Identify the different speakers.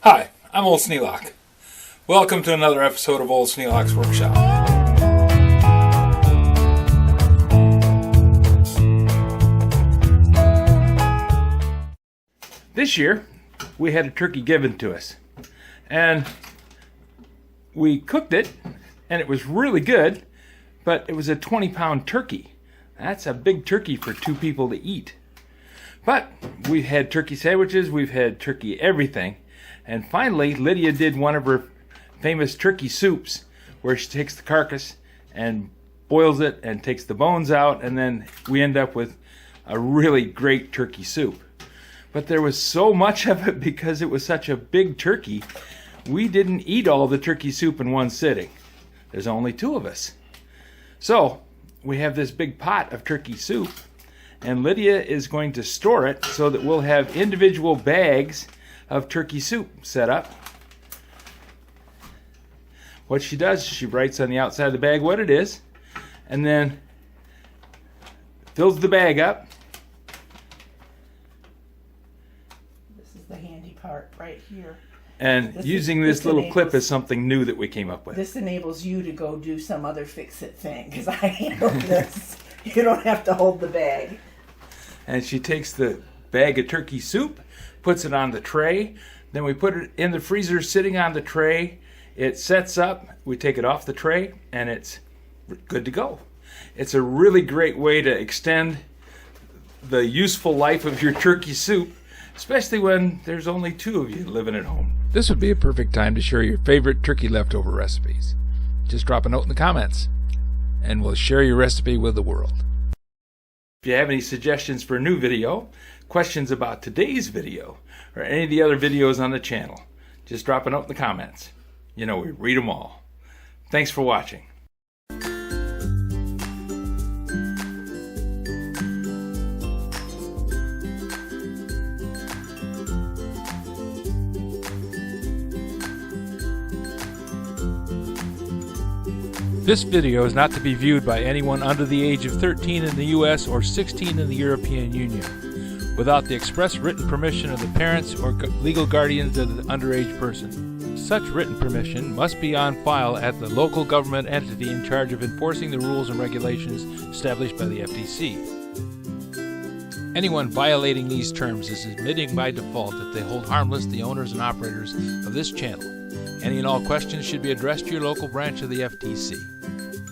Speaker 1: Hi, I'm Old Sneelock. Welcome to another episode of Old Sneelock's Workshop. This year, we had a turkey given to us, and we cooked it, and it was really good, but it was a 20-pound turkey. That's a big turkey for two people to eat. But we've had turkey sandwiches, we've had turkey everything, and finally Lydia did one of her famous turkey soups where she takes the carcass and boils it and takes the bones out, and then we end up with a really great turkey soup. But there was so much of it because it was such a big turkey, we didn't eat all the turkey soup in one sitting. There's only two of us. So we have this big pot of turkey soup, and Lydia is going to store it so that we'll have individual bags of turkey soup set up. What she does, she writes on the outside of the bag what it is, and then fills the bag up.
Speaker 2: This is the handy part right here.
Speaker 1: And using this little clip is something new that we came up with.
Speaker 2: This enables you to go do some other fix-it thing, because I handle this. You don't have to hold the bag.
Speaker 1: And she takes the bag of turkey soup, puts it on the tray, then we put it in the freezer sitting on the tray. It sets up, we take it off the tray, and it's good to go. It's a really great way to extend the useful life of your turkey soup, especially when there's only two of you living at home. This would be a perfect time to share your favorite turkey leftover recipes. Just drop a note in the comments, and we'll share your recipe with the world. If you have any suggestions for a new video, questions about today's video, or any of the other videos on the channel, just drop a note in the comments. You know, we read them all. Thanks for watching. This video is not to be viewed by anyone under the age of 13 in the U.S. or 16 in the European Union, without the express written permission of the parents or legal guardians of the underage person. Such written permission must be on file at the local government entity in charge of enforcing the rules and regulations established by the FTC. Anyone violating these terms is admitting by default that they hold harmless the owners and operators of this channel. Any and all questions should be addressed to your local branch of the FTC.